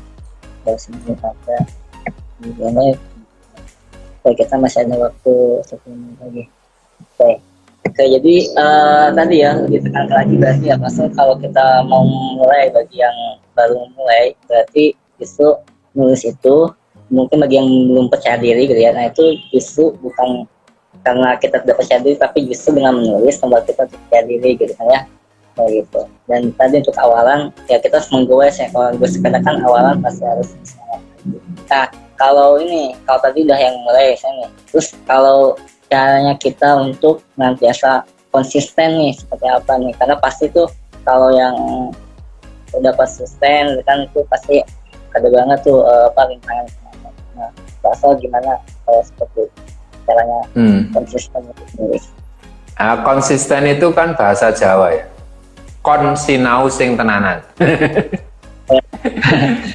dari sini saja. Ini kita masih ada waktu 10 menit lagi. Oke, jadi tadi ya ditekankan lagi berarti ya Mas, kalau kita mau mulai, bagi yang baru mulai, berarti justru nulis itu mungkin bagi yang belum percaya diri gitu ya. Nah itu justru bukan karena kita tidak percaya diri, tapi justru dengan menulis membuat kita percaya diri gitu kan ya. Kayak gitu. Dan tadi untuk awalan ya kita harus menggoes ya. Kalau gue sepeda kan awalan pasti harus semangat. Nah kalau tadi udah yang mulai saya nih, terus kalau caranya kita untuk nantiasa konsisten nih seperti apa nih? Karena pasti tuh kalau yang udah konsisten kan itu pasti ada banget tuh rintangan. Nah, Basal gimana kalau seperti caranya konsisten nulis? Konsisten itu kan bahasa Jawa ya. Kon sinau sing tenanan.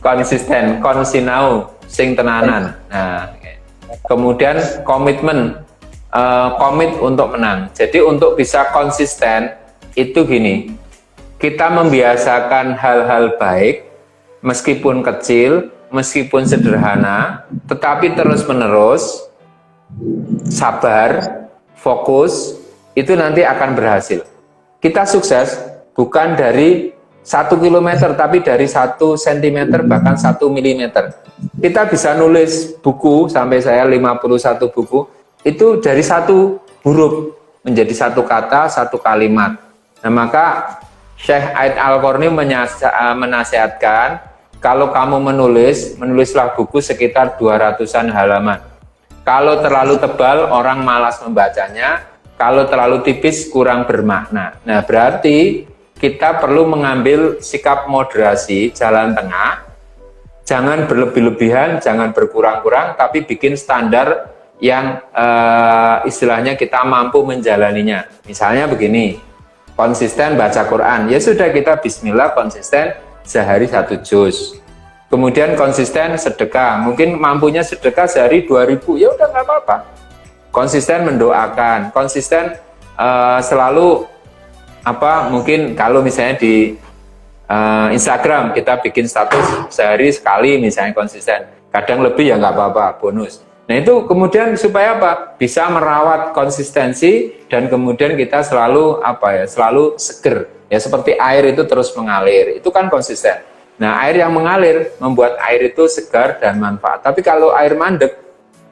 Konsisten, kon sinau sing tenanan. Nah, kemudian komitmen, komit untuk menang. Jadi untuk bisa konsisten itu gini, kita membiasakan hal-hal baik meskipun kecil, meskipun sederhana, tetapi terus-menerus sabar, fokus, itu nanti akan berhasil. Kita sukses bukan dari 1 kilometer, tapi dari 1 sentimeter, bahkan 1 milimeter. Kita bisa nulis buku, sampai saya 51 buku, itu dari 1 huruf, menjadi 1 kata, 1 kalimat. Nah, maka Syekh Aid Al-Qarni menasihatkan, kalau kamu menulislah buku sekitar 200-an halaman. Kalau terlalu tebal, orang malas membacanya. Kalau terlalu tipis, kurang bermakna. Nah, berarti kita perlu mengambil sikap moderasi, jalan tengah. Jangan berlebih-lebihan, jangan berkurang-kurang, tapi bikin standar yang istilahnya kita mampu menjalaninya. Misalnya begini, konsisten baca Quran. Ya sudah, kita bismillah konsisten sehari 1 juz. Kemudian konsisten sedekah. Mungkin mampunya sedekah sehari 2.000, ya udah nggak apa-apa. Konsisten mendoakan, konsisten selalu mungkin kalau misalnya di Instagram kita bikin status sehari sekali misalnya konsisten, kadang lebih ya nggak apa-apa, bonus. Nah itu kemudian supaya apa? Bisa merawat konsistensi dan kemudian kita selalu selalu seger ya, seperti air itu terus mengalir, itu kan konsisten. Nah air yang mengalir membuat air itu segar dan manfaat. Tapi kalau air mandek,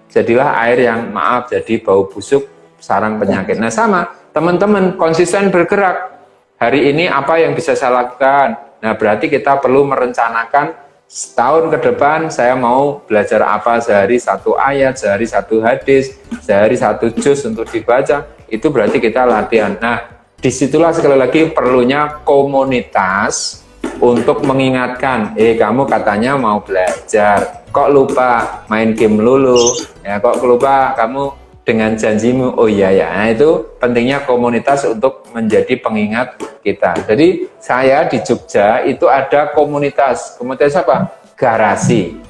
jadilah air yang jadi bau busuk, sarang penyakit. Nah sama teman-teman, konsisten bergerak. Hari ini apa yang bisa saya lakukan? Nah berarti kita perlu merencanakan setahun ke depan saya mau belajar apa, sehari 1 ayat, sehari 1 hadis, sehari 1 juz untuk dibaca. Itu berarti kita latihan. Nah disitulah sekali lagi perlunya komunitas untuk mengingatkan, kamu katanya mau belajar, kok lupa main game lulu, ya kok lupa kamu dengan janjimu, oh iya ya. Nah itu pentingnya komunitas untuk menjadi pengingat kita. Jadi saya di Jogja itu ada komunitas apa? Garasi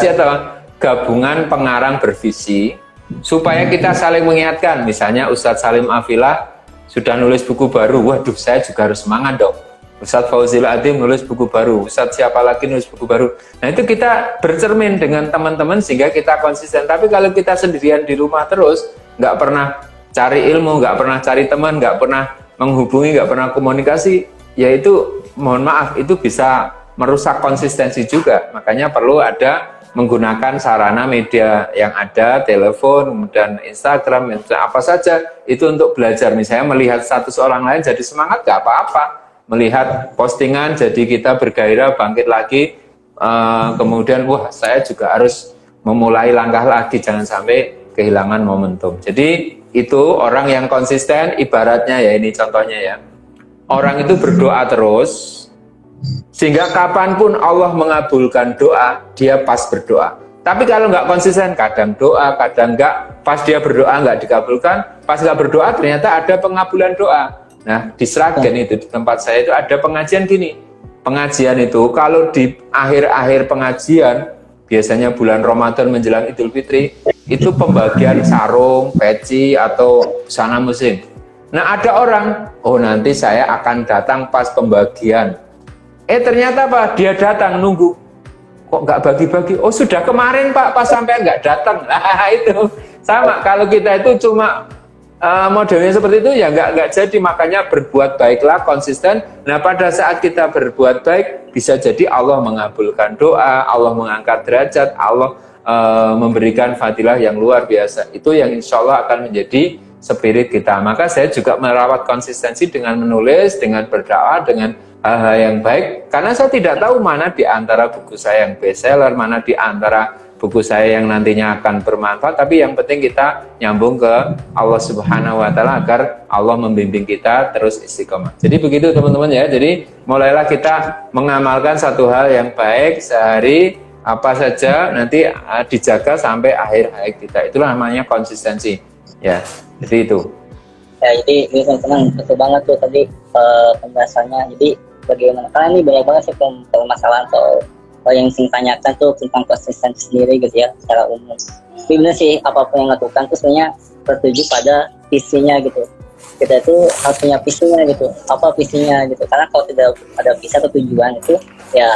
adalah gabungan pengarang bervisi, supaya kita saling mengingatkan. Misalnya Ustadz Salim Afilah sudah nulis buku baru, waduh saya juga harus semangat dong. Ustadz Fauzil Adim nulis buku baru, Ustadz siapa lagi nulis buku baru. Nah itu kita bercermin dengan teman-teman sehingga kita konsisten. Tapi kalau kita sendirian di rumah terus, nggak pernah cari ilmu, nggak pernah cari teman, nggak pernah menghubungi, nggak pernah komunikasi, ya itu mohon maaf, itu bisa merusak konsistensi juga. Makanya perlu ada menggunakan sarana media yang ada, telepon, kemudian Instagram, apa saja, itu untuk belajar. Misalnya melihat status orang lain jadi semangat, nggak apa-apa. melihat postingan jadi kita bergairah bangkit lagi, kemudian wah saya juga harus memulai langkah lagi, jangan sampai kehilangan momentum. Jadi itu orang yang konsisten, ibaratnya ya ini contohnya ya, orang itu berdoa terus sehingga kapanpun Allah mengabulkan doa, dia pas berdoa. Tapi kalau nggak konsisten, kadang doa, kadang nggak, pas dia berdoa nggak dikabulkan, pas nggak berdoa ternyata ada pengabulan doa. Nah di Sragen itu, di tempat saya itu ada pengajian gini, pengajian itu kalau di akhir-akhir pengajian, biasanya bulan Ramadan menjelang Idul Fitri, itu pembagian sarung, peci, atau busana muslim. Nah ada orang, oh nanti saya akan datang pas pembagian. Ternyata Pak, dia datang nunggu. Kok nggak bagi-bagi? Oh sudah kemarin Pak, pas sampai nggak datang. Nah itu sama, kalau kita itu cuma modelnya seperti itu ya nggak jadi. Makanya berbuat baiklah, konsisten. Nah pada saat kita berbuat baik, bisa jadi Allah mengabulkan doa, Allah mengangkat derajat, Allah memberikan fadilah yang luar biasa. Itu yang insya Allah akan menjadi spirit kita. Maka saya juga merawat konsistensi dengan menulis, dengan berdoa, dengan hal-hal yang baik. Karena saya tidak tahu mana di antara buku saya yang bestseller, mana di antara buku saya yang nantinya akan bermanfaat, tapi yang penting kita nyambung ke Allah Subhanahu wa Ta'ala agar Allah membimbing kita terus istiqomah. Jadi begitu teman-teman ya. Jadi mulailah kita mengamalkan satu hal yang baik sehari, apa saja nanti dijaga sampai akhir hayat kita. Itulah namanya konsistensi. Ya, jadi itu. Ya, jadi ini teman-teman betul banget tuh tadi pembahasannya. Jadi bagaimana? Karena ini banyak banget sih permasalahan soal yang sing tanyakan tuh tentang konsistensi sendiri gitu ya secara umum. Tapi benar sih, apapun yang lakukan tuh sebenarnya tertuju pada visinya gitu. Kita tuh harus punya visinya gitu. Apa visinya gitu? Karena kalau tidak ada visi atau tujuan itu ya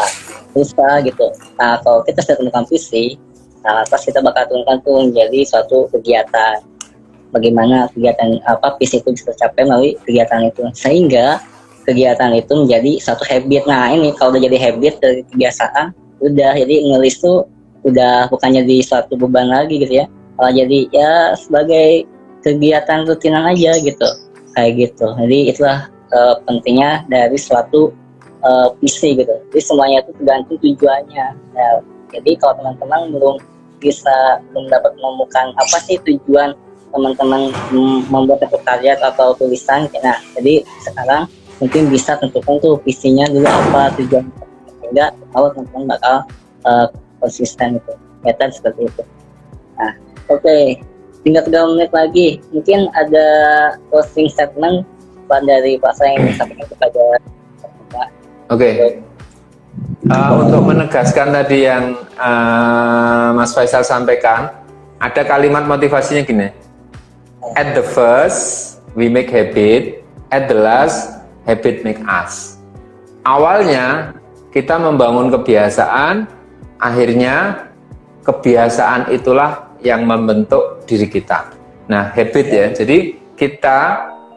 susah gitu. Nah kalau kita sudah temukan visi, nah pas kita bakal turunkan tuh menjadi suatu kegiatan. Bagaimana kegiatan visi itu bisa tercapai melalui kegiatan itu, sehingga kegiatan itu menjadi satu habit. Nah ini kalau udah jadi habit dari kebiasaan, udah jadi ngelis tuh udah bukan jadi suatu beban lagi gitu ya, malah jadi ya sebagai kegiatan rutinan aja gitu, kayak gitu. Jadi itulah pentingnya dari suatu visi gitu. Jadi semuanya itu tergantung tujuannya. Nah, jadi kalau teman-teman belum dapat menemukan apa sih tujuan teman-teman membuat satu karya atau tulisan, nah jadi sekarang mungkin bisa tentukan tuh visinya dulu apa, tujuan, sehingga kalau teman-teman bakal konsisten itu, kelihatan seperti itu. Nah, oke. Tinggal 3 menit lagi, mungkin ada closing statement dari Pak saya yang disampaikan kepada Pak. Oke. Untuk menegaskan tadi yang Mas Faisal sampaikan, ada kalimat motivasinya gini. At the first we make habit, at the last habit make us. Awalnya kita membangun kebiasaan, akhirnya kebiasaan itulah yang membentuk diri kita. Nah, habit ya. Jadi kita,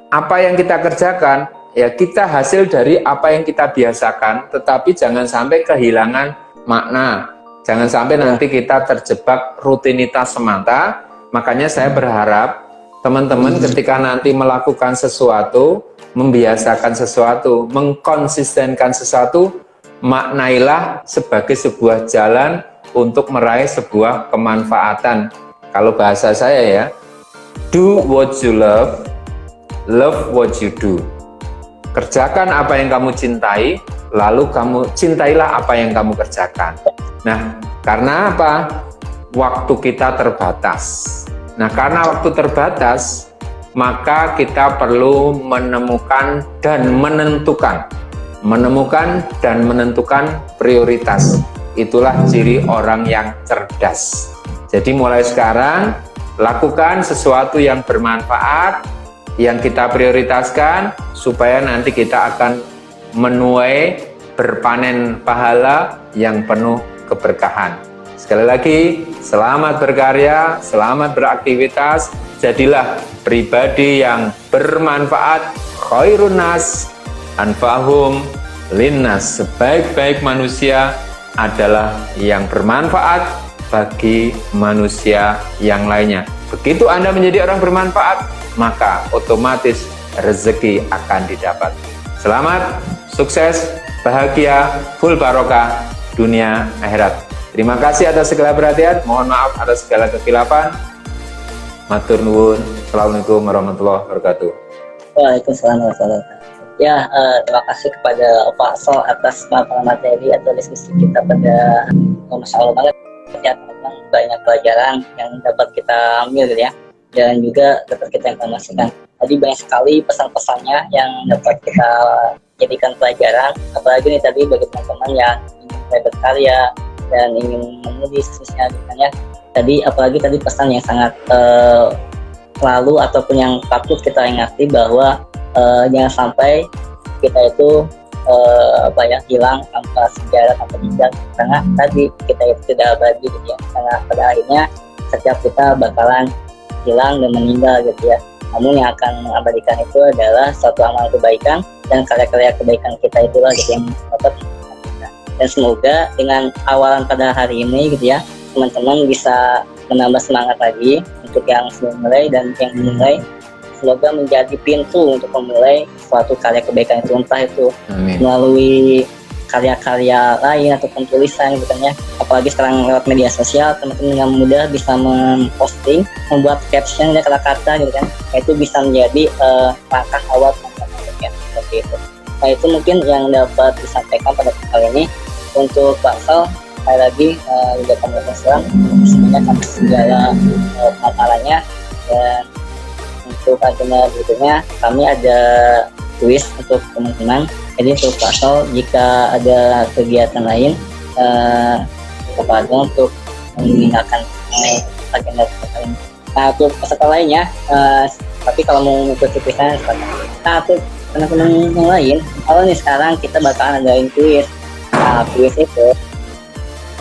apa yang kita kerjakan, ya kita hasil dari apa yang kita biasakan, tetapi jangan sampai kehilangan makna. Jangan sampai nanti kita terjebak rutinitas semata. Makanya saya berharap teman-teman ketika nanti melakukan sesuatu, membiasakan sesuatu, mengkonsistenkan sesuatu, maknailah sebagai sebuah jalan untuk meraih sebuah kemanfaatan. Kalau bahasa saya ya, do what you love what you do. Kerjakan apa yang kamu cintai, lalu kamu cintailah apa yang kamu kerjakan. Nah, karena apa? Waktu kita terbatas. Nah, karena waktu terbatas, maka kita perlu menemukan dan menentukan prioritas. Itulah ciri orang yang cerdas. Jadi mulai sekarang, lakukan sesuatu yang bermanfaat, yang kita prioritaskan, supaya nanti kita akan menuai berpanen pahala yang penuh keberkahan. Sekali lagi, selamat berkarya, selamat beraktivitas, jadilah pribadi yang bermanfaat, khairun nas, anfa'hum linnas. Sebaik-baik manusia adalah yang bermanfaat bagi manusia yang lainnya. Begitu Anda menjadi orang bermanfaat, maka otomatis rezeki akan didapat. Selamat, sukses, bahagia, full barokah dunia akhirat. Terima kasih atas segala perhatian. Mohon maaf atas segala kekilafan. Matur nuwun. Assalamualaikum warahmatullahi wabarakatuh. Waalaikumsalam warahmatullahi wabarakatuh. Ya, terima kasih kepada Pak Sol atas pemaparan materi atau diskusi kita pada Masya Allah banget ya, teman-teman, banyak pelajaran yang dapat kita ambil gitu ya, dan juga dapat kita informasikan. Tadi banyak sekali pesan-pesannya yang dapat kita jadikan pelajaran, apalagi nih tadi bagi teman-teman yang ingin berkarya dan ingin menulis khususnya gitu kan ya. Tadi apalagi tadi pesan yang sangat lalu ataupun yang patut kita ingati bahwa jangan sampai kita itu hilang tanpa sejarah, tanpa jejak, karena tadi kita itu tidak abadi gitu ya, karena pada akhirnya setiap kita bakalan hilang dan meninggal gitu ya. Namun yang akan mengabadikan itu adalah suatu amal kebaikan dan karya-karya kebaikan kita itulah gitu yang dapat. Dan semoga dengan awalan pada hari ini gitu ya, teman-teman bisa menambah semangat lagi untuk yang sudah mulai dan yang mulai. Semoga menjadi pintu untuk memulai suatu karya kebaikan itu, entah itu Amin. melalui karya-karya lain ataupun tulisan gitu kan ya. Apalagi sekarang lewat media sosial, teman-teman dengan mudah bisa memposting, membuat caption dan kata-kata gitu kan. Itu bisa menjadi langkah awal teman-teman ya, seperti itu. Nah, itu mungkin yang dapat disampaikan pada kali ini. Untuk Pak Sal, sekali lagi juga kami ucapkan semuanya atas segala pemaparannya. Dan untuk agenda berikutnya kami ada kuis untuk teman-teman. Jadi untuk Pak Sol, jika ada kegiatan lain kepada untuk memindahkan agenda lain. Nah, untuk peserta lainnya, tapi kalau mau mengikuti kuisnya, nah untuk teman-teman yang lain, kalau nih sekarang kita bakalan adain kuis. Nah, kuis itu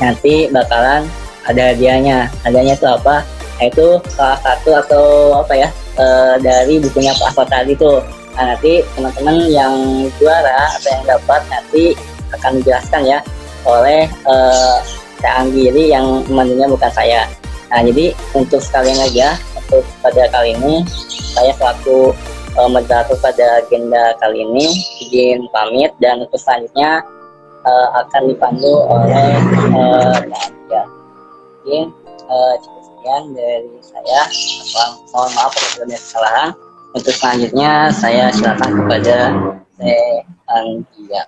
nanti bakalan ada hadiahnya. Hadiahnya itu apa? Nah, itu salah satu atau dari bukunya Pak Aswad tadi tuh. Nah, nanti teman-teman yang juara atau yang dapat nanti akan dijelaskan ya oleh saya Anggiri yang memandunya bukan saya. Nah, jadi untuk sekalian aja, untuk pada kali ini saya selaku moderator pada agenda kali ini izin pamit, dan untuk selanjutnya akan dipandu oleh ya. Mungkin cukup sekian dari saya. Mohon maaf apabila ada kesalahan. Untuk selanjutnya saya silakan kepada Anggia.